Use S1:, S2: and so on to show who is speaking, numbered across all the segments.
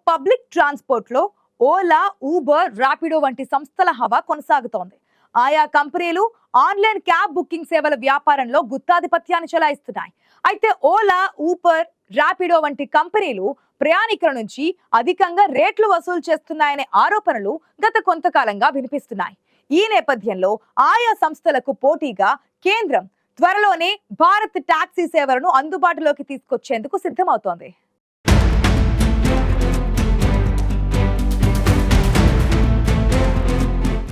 S1: Public transport లో Ola, Uber, Rapido వంటి సంస్థల హవా కొనసాగుతోంది. ఆయా కంపెనీలు ఆన్లైన్ క్యాబ్ బుకింగ్ సేవల వ్యాపారంలో గుత్తాధిపత్యాన్ని చెలాయిస్తున్నాయి. అయితే ఓలా, ఊబర్, ర్యాపిడో వంటి కంపెనీలు ప్రయాణికుల నుంచి అధికంగా రేట్లు వసూలు చేస్తున్నాయనే ఆరోపణలు గత కొంతకాలంగా వినిపిస్తున్నాయి. ఈ నేపథ్యంలో ఆయా సంస్థలకు పోటీగా కేంద్రం త్వరలోనే భారత్ టాక్సీ సేవలను అందుబాటులోకి తీసుకొచ్చేందుకు సిద్ధమవుతోంది.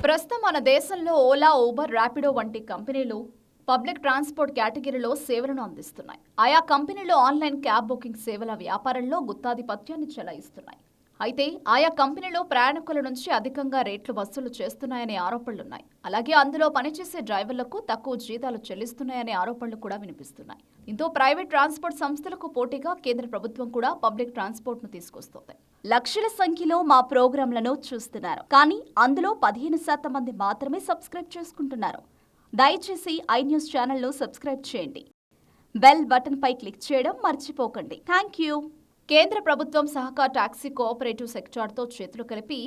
S2: ప్రస్తుతం మన దేశంలో ఓలా, ఊబర్, ర్యాపిడో వంటి కంపెనీలు పబ్లిక్ ట్రాన్స్పోర్ట్ కేటగిరీలో సేవలను అందిస్తున్నాయి. ఆయా కంపెనీలు ఆన్లైన్ క్యాబ్ బుకింగ్ సేవల వ్యాపారంలో గుత్తాధిపత్యాన్ని చెలాయిస్తున్నాయి. అయితే ఆయా కంపెనీలు ప్రయాణికుల నుంచి అధికంగా రేట్లు వసూలు చేస్తున్నాయనే ఆరోపణలున్నాయి. అలాగే అందులో పనిచేసే డ్రైవర్లకు తక్కువ జీతాలు చెల్లిస్తున్నాయనే ఆరోపణలు కూడా వినిపిస్తున్నాయి. దీంతో ప్రైవేట్ ట్రాన్స్పోర్ట్ సంస్థలకు పోటీగా కేంద్ర ప్రభుత్వం కూడా పబ్లిక్ ట్రాన్స్పోర్ట్ ను తీసుకొస్తోంది. లక్షల సంఖ్యలో మా ప్రోగ్రాంలను చూస్తున్నారు, కానీ అందులో 15% మంది మాత్రమే సబ్స్క్రైబ్ చేసుకుంటున్నారు. దయచేసి ఐ న్యూస్ ఛానల్ను సబ్స్క్రైబ్ చేయండి. బెల్ బటన్ పై క్లిక్ చేయడం మర్చిపోకండి. Thank you. కేంద్ర ప్రభుత్వం సహకార్ టాక్సీ కోఆపరేటివ్ సెక్టార్తో చేతులు కలిపి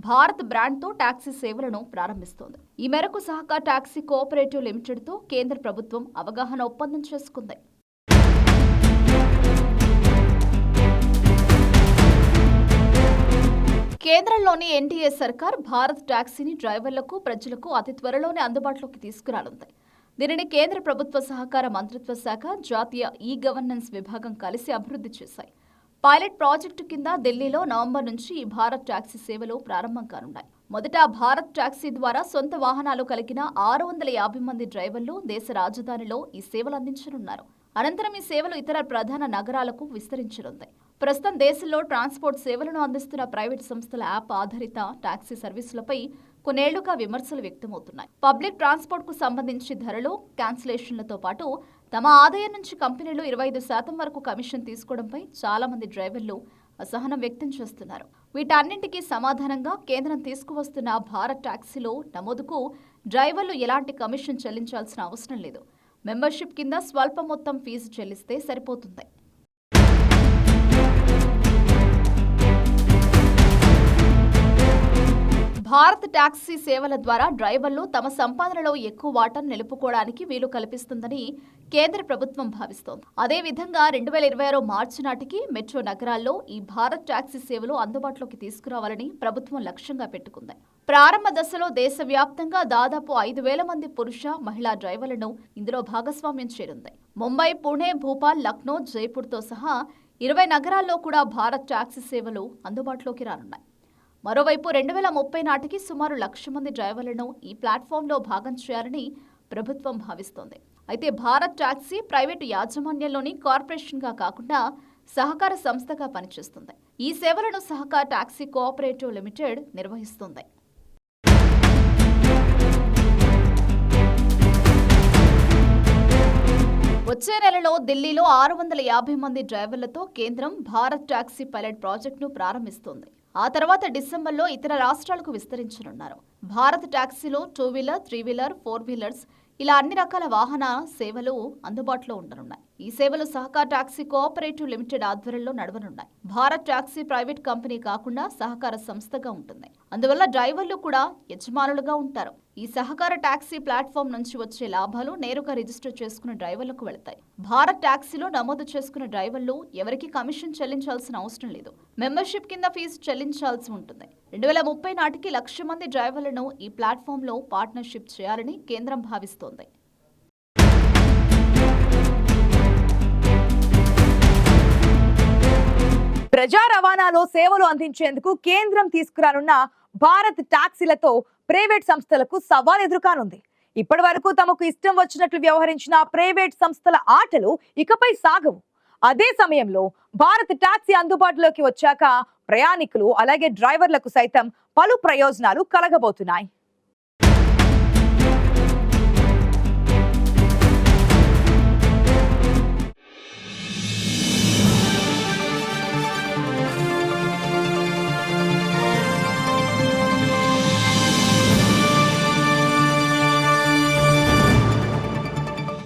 S2: భారత్ బ్రాండ్తో టాక్సీ సేవలను ప్రారంభిస్తోంది. ఈ మేరకు సహకార్ టాక్సీ కోఆపరేటివ్ లిమిటెడ్తో కేంద్ర ప్రభుత్వం అవగాహన ఒప్పందం చేసుకుంది. కేంద్రంలోని ఎన్డీఏ సర్కార్ భారత్ టాక్సీని డ్రైవర్లకు, ప్రజలకు అతి త్వరలోనే అందుబాటులోకి తీసుకురానుంది. దీనిని కేంద్ర ప్రభుత్వ సహకార మంత్రిత్వ శాఖ, జాతీయ ఈ గవర్నెన్స్ విభాగం కలిసి అభివృద్ధి చేశాయి. పైలట్ ప్రాజెక్టు కింద ఢిల్లీలో నవంబర్ నుంచి ఈ భారత్ టాక్సీ సేవలు ప్రారంభం కానున్నాయి. మొదట భారత్ టాక్సీ ద్వారా సొంత వాహనాలు కలిగిన 650 మంది డ్రైవర్లు దేశ రాజధానిలో ఈ సేవలు అందించనున్నారు. అనంతరం ఈ సేవలు ఇతర ప్రధాన నగరాలకు విస్తరించనుంది. ప్రస్తుతం దేశంలో ట్రాన్స్పోర్ట్ సేవలను అందిస్తున్న ప్రైవేట్ సంస్థల యాప్ ఆధారిత టాక్సీ సర్వీసులపై కొన్నేళ్లుగా విమర్శలు వ్యక్తమవుతున్నాయి. పబ్లిక్ ట్రాన్స్పోర్ట్ కు సంబంధించి ధరలు, క్యాన్సిలేషన్లతో పాటు తమ ఆదాయం నుంచి కంపెనీలు 25% వరకు కమిషన్ తీసుకోవడంపై చాలా మంది డ్రైవర్లు అసహనం వ్యక్తం చేస్తున్నారు. వీటన్నింటికీ సమాధానంగా కేంద్రం తీసుకువస్తున్న భారత్ టాక్సీలో నమోదుకు డ్రైవర్లు ఎలాంటి కమిషన్ చెల్లించాల్సిన అవసరం లేదు. మెంబర్షిప్ కింద స్వల్ప మొత్తం ఫీజు చెల్లిస్తే సరిపోతుంది. భారత్ టాక్సీ సేవల ద్వారా డ్రైవర్లు తమ సంపాదనలో ఎక్కువ వాటాను నిలుపుకోవడానికి వీలు కల్పిస్తుందని కేంద్ర ప్రభుత్వం భావిస్తోంది. అదేవిధంగా 2026 మార్చి నాటికి మెట్రో నగరాల్లో ఈ భారత్ టాక్సీ సేవలు అందుబాటులోకి తీసుకురావాలని ప్రభుత్వం లక్ష్యంగా పెట్టుకుంది. ప్రారంభ దశలో దేశవ్యాప్తంగా దాదాపు 5,000 మంది పురుష, మహిళా డ్రైవర్లను ఇందులో భాగస్వామ్యం చేరింది. ముంబై, పుణె, భోపాల్, లక్నో, జైపూర్తో సహా 20 నగరాల్లో కూడా భారత్ టాక్సీ సేవలు అందుబాటులోకి రానున్నాయి. మరోవైపు 2030 నాటికి సుమారు 1,00,000 మంది డ్రైవర్లను ఈ ప్లాట్ఫామ్లో భాగం చేయాలని ప్రభుత్వం భావిస్తోంది. అయితే భారత్ టాక్సీ ప్రైవేటు యాజమాన్యంలోని కార్పొరేషన్గా కాకుండా సహకార సంస్థగా పనిచేస్తుంది. ఈ సేవలను సహకార్ టాక్సీ కోఆపరేటివ్ లిమిటెడ్ నిర్వహిస్తుంది. వచ్చే నెలలో ఢిల్లీలో 650 మంది డ్రైవర్లతో కేంద్రం భారత్ టాక్సీ పైలట్ ప్రాజెక్టును ప్రారంభిస్తోంది. ఆ తర్వాత డిసెంబర్లో ఇతర రాష్ట్రాలకు విస్తరించనున్నారు. భారత్ టాక్సీలో 2 వీలర్, 3 వీలర్, 4 వీలర్స్ ఇలా అన్ని రకాల వాహన సేవలు అందుబాటులో ఉండనున్నాయి. ఈ సేవలు సహకార్ టాక్సీ కోఆపరేటివ్ లిమిటెడ్ ఆధ్వర్యంలో నడవనున్నాయి. భారత్ టాక్సీ ప్రైవేట్ కంపెనీ కాకుండా సహకార సంస్థగా ఉంటుంది. అందువల్ల డ్రైవర్లు కూడా యజమానులుగా ఉంటారు. ఈ సహకార టాక్సీ ప్లాట్ఫామ్ నుంచి వచ్చే లాభాలు నేరుగా రిజిస్టర్ చేసుకున్న డ్రైవర్లకు వెళతాయి. భారత్ టాక్సీలో నమోదు చేసుకున్న డ్రైవర్లు ఎవరికి కమిషన్ చెల్లించాల్సిన అవసరం లేదు. మెంబర్షిప్ కింద ఫీజు చెల్లించాల్సి ఉంటుంది. 2030 నాటికి 1,00,000 మంది డ్రైవర్లను ఈ ప్లాట్ఫామ్లో పార్ట్నర్షిప్ చేయాలని కేంద్రం భావిస్తోంది.
S1: ప్రజా రవాణాలో సేవలు అందించేందుకు కేంద్రం తీసుకురానున్న భారత్ టాక్సీలతో ప్రైవేట్ సంస్థలకు సవాల్ ఎదురుకానుంది. ఇప్పటి వరకు తమకు ఇష్టం వచ్చినట్లు వ్యవహరించిన ప్రైవేట్ సంస్థల ఆటలు ఇకపై సాగవు. అదే సమయంలో భారత్ టాక్సీ అందుబాటులోకి వచ్చాక ప్రయాణికులు అలాగే డ్రైవర్లకు సైతం పలు ప్రయోజనాలు కలగబోతున్నాయి.